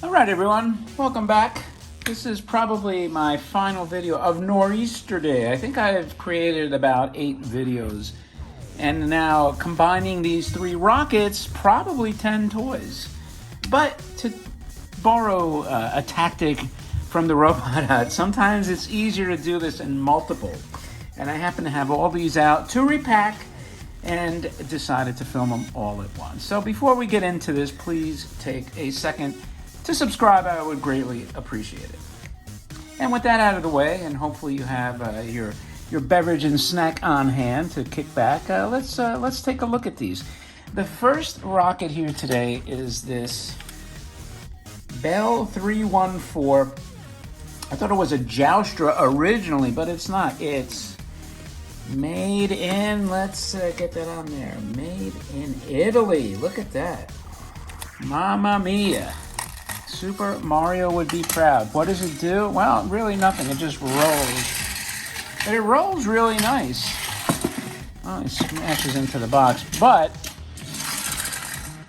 All right, everyone, welcome back. This is probably my final video of Nor'easter Day. I think I've created about 8 videos, and now combining these 3 rockets, probably 10 toys. But to borrow a tactic from the Robot Hut, sometimes it's easier to do this in multiple. And I happen to have all these out to repack and decided to film them all at once. So before we get into this, please take a second to subscribe. I would greatly appreciate it. And with that out of the way, and hopefully you have your beverage and snack on hand to kick back, let's take a look at these. The first rocket here today is this Bell 314. I thought it was a Joustra originally, but it's not. It's made in, let's get that on there, made in Italy. Look at that. Mamma mia. Super Mario would be proud. What does it do? Well, really nothing. It just rolls. But it rolls really nice. Oh, it smashes into the box. But,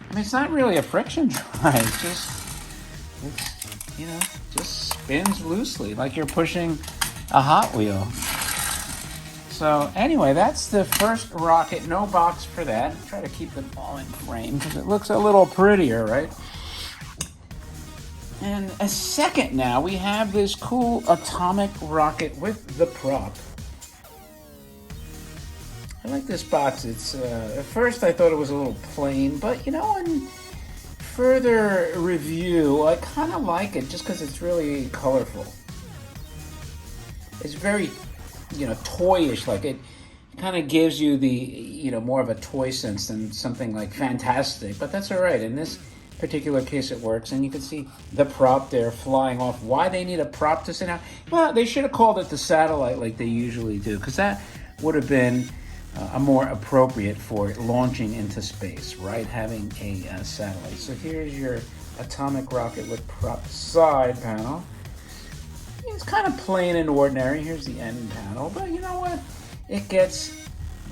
I mean, it's not really a friction dry. It's just spins loosely like you're pushing a Hot Wheel. So anyway, that's the first rocket. No box for that. Try to keep them all in frame because it looks a little prettier, right? And a second now, we have this cool atomic rocket with the prop. I like this box. It's at first I thought it was a little plain, but you know, in further review, I kind of like it just because it's really colorful. It's very, toyish. Like it kind of gives you the, more of a toy sense than something like fantastic. But that's all right. In this particular case, it works, and you can see the prop there flying off. Why they need a prop to sit down? Well, they should have called it the satellite like they usually do, because that would have been a more appropriate for launching into space, right? Having a satellite. So here's your atomic rocket with prop side panel. It's kind of plain and ordinary. Here's the end panel, but you know what? It gets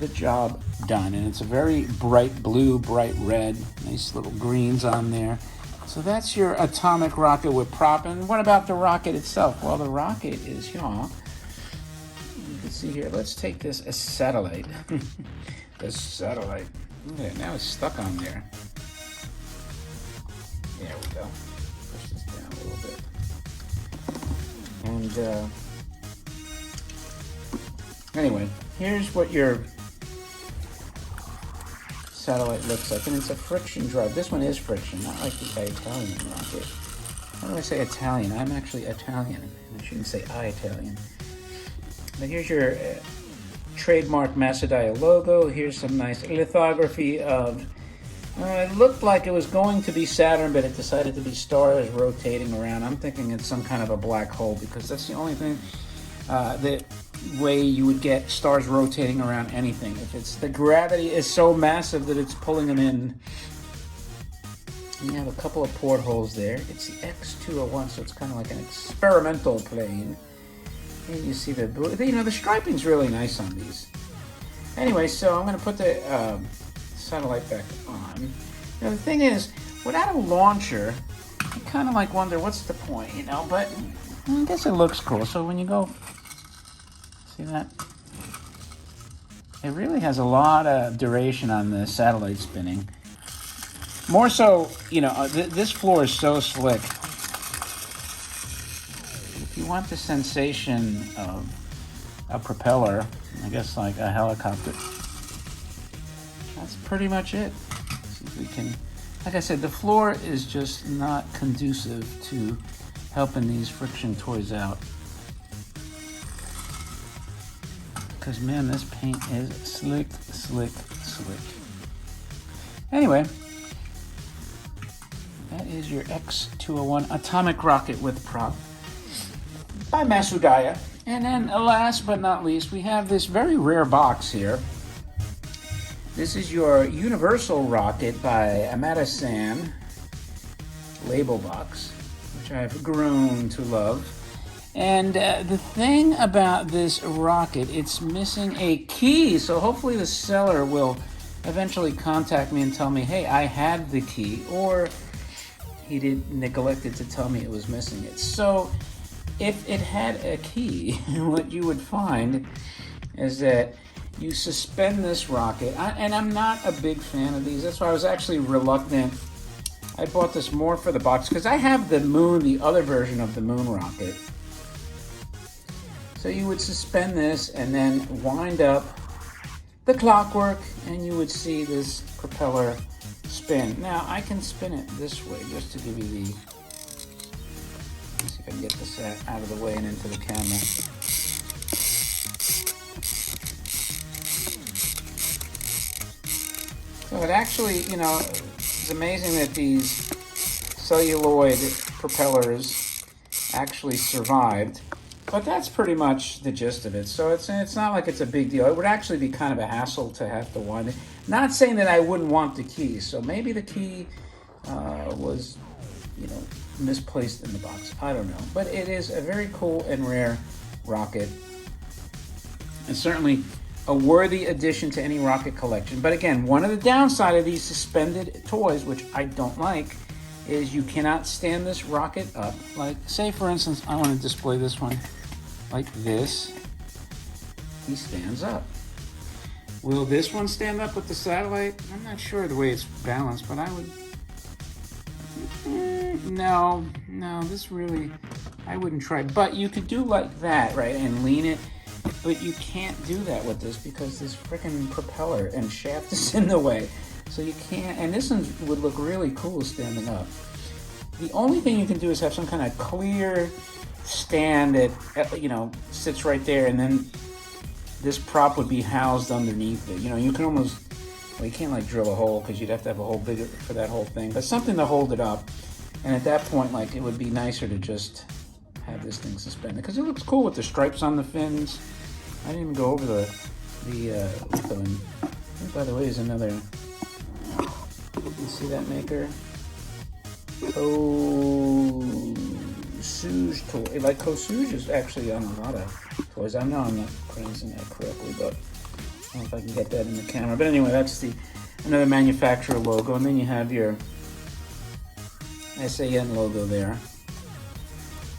the job done, and it's a very bright blue, bright red, nice little greens on there. So that's your atomic rocket with prop. And what about the rocket itself? Well, the rocket is here. You can see here. Let's take this as satellite. The satellite. Look at it. Now it's stuck on there. There we go. Push this down a little bit. And anyway, here's what your satellite looks like, and it's a friction drive. This one is friction, not like the Italian rocket. How do I say Italian? I'm actually Italian, and I shouldn't say Italian. But here's your trademark Masudaya logo. Here's some nice lithography of, it looked like it was going to be Saturn, but it decided to be stars rotating around. I'm thinking it's some kind of a black hole, because that's the only thing that way you would get stars rotating around anything. If it's the gravity is so massive that it's pulling them in. And you have a couple of portholes there. It's the X201, so it's kind of like an experimental plane. And you see the striping's really nice on these. Anyway, so I'm going to put the satellite back on. Now the thing is, without a launcher, I kind of like wonder what's the point, but I guess it looks cool. So when you go, see that? It really has a lot of duration on the satellite spinning. More so, this floor is so slick. If you want the sensation of a propeller, I guess like a helicopter, that's pretty much it. See if we can, like I said, the floor is just not conducive to helping these friction toys out. Because, man, this paint is slick, slick, slick. Anyway, that is your X201 atomic rocket with prop by Masudaya. And then, last but not least, we have this very rare box here. This is your Universal Rocket by Marusan label box, which I've grown to love. And the thing about this rocket, it's missing a key. So hopefully the seller will eventually contact me and tell me, hey, I had the key. Or he did neglected to tell me it was missing it. So if it had a key, what you would find is that you suspend this rocket, and I'm not a big fan of these. That's why I was actually reluctant. I bought this more for the box because I have the moon, the other version of the moon rocket. So you would suspend this and then wind up the clockwork, and you would see this propeller spin. Now I can spin it this way just to give you the. Let's see if I can get this out of the way and into the camera. So it actually, you know, it's amazing that these celluloid propellers actually survived. But that's pretty much the gist of it. So it's not like it's a big deal. It would actually be kind of a hassle to have to wind it. Not saying that I wouldn't want the key. So maybe the key was, you know, misplaced in the box. I don't know. But it is a very cool and rare rocket. And certainly a worthy addition to any rocket collection. But again, one of the downside of these suspended toys, which I don't like, is you cannot stand this rocket up. Like, say for instance, I want to display this one like this. He stands up. Will this one stand up with the satellite? I'm not sure the way it's balanced, but I would... No, this really, I wouldn't try. But you could do like that, right, and lean it. But you can't do that with this because this freaking propeller and shaft is in the way. So you can't, and this one would look really cool standing up. The only thing you can do is have some kind of clear stand that, you know, sits right there, and then this prop would be housed underneath it. You know, you can almost, well, you can't like drill a hole because you'd have to have a hole bigger for that whole thing, but something to hold it up. And at that point, like, it would be nicer to just have this thing suspended because it looks cool with the stripes on the fins. I didn't even go over the by the way, is another. You see that maker? Kosuge toy. Like Kosuge is actually on a lot of toys. I know I'm not pronouncing that correctly, but I don't know if I can get that in the camera. But anyway, that's another manufacturer logo, and then you have your SAN logo there.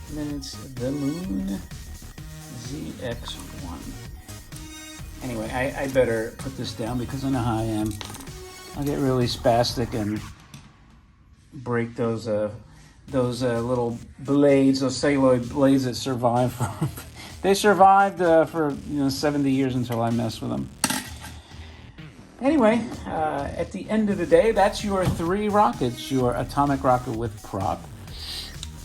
And then it's the Moon ZX1. Anyway, I better put this down because I know how I am. I'll get really spastic and break those little blades, those celluloid blades that survive. They survived for 70 years until I messed with them. Anyway, at the end of the day, that's your 3 rockets: your atomic rocket with prop,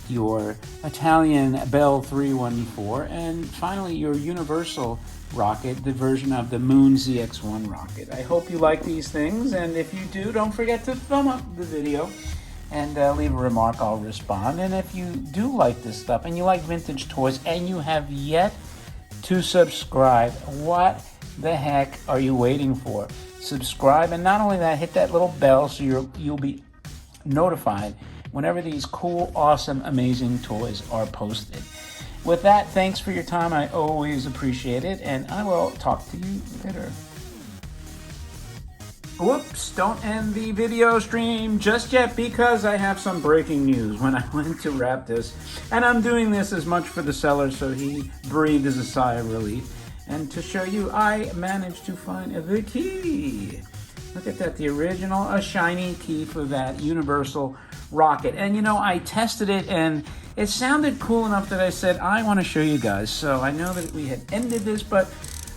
your Italian Bell 314, and finally your universal rocket, the version of the Moon ZX1 rocket. I hope you like these things, and if you do, don't forget to thumb up the video and leave a remark. I'll respond. And if you do like this stuff and you like vintage toys and you have yet to subscribe, what the heck are you waiting for? Subscribe, and not only that, hit that little bell so you'll be notified whenever these cool, awesome, amazing toys are posted. With that, thanks for your time. I always appreciate it, and I will talk to you later. Whoops, don't end the video stream just yet because I have some breaking news. When I went to wrap this, and I'm doing this as much for the seller so he breathed as a sigh of relief, and to show you, I managed to find the key. Look at that, the original, a shiny key for that universal rocket. And I tested it and it sounded cool enough that I said, I want to show you guys. So I know that we had ended this, but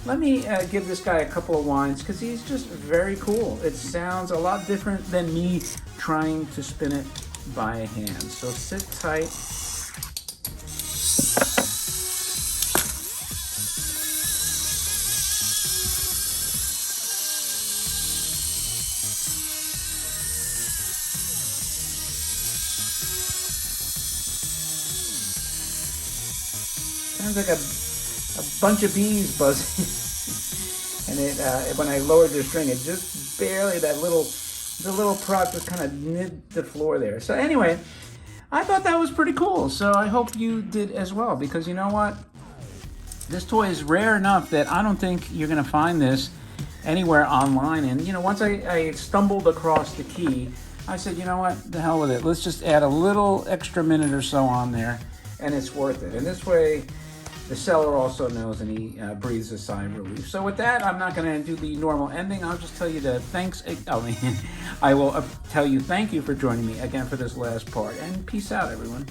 let me give this guy a couple of winds because he's just very cool. It sounds a lot different than me trying to spin it by hand. So sit tight. Sounds like a bunch of bees buzzing. And when I lowered the string, it just barely, the little prop just kind of nipped the floor there. So anyway, I thought that was pretty cool. So I hope you did as well, because you know what? This toy is rare enough that I don't think you're going to find this anywhere online. And once I stumbled across the key, I said, you know what, the hell with it. Let's just add a little extra minute or so on there, and it's worth it. And this way, the seller also knows, and he breathes a sigh of relief. So with that, I'm not going to do the normal ending. I'll just tell you I will tell you thank you for joining me again for this last part. And peace out, everyone.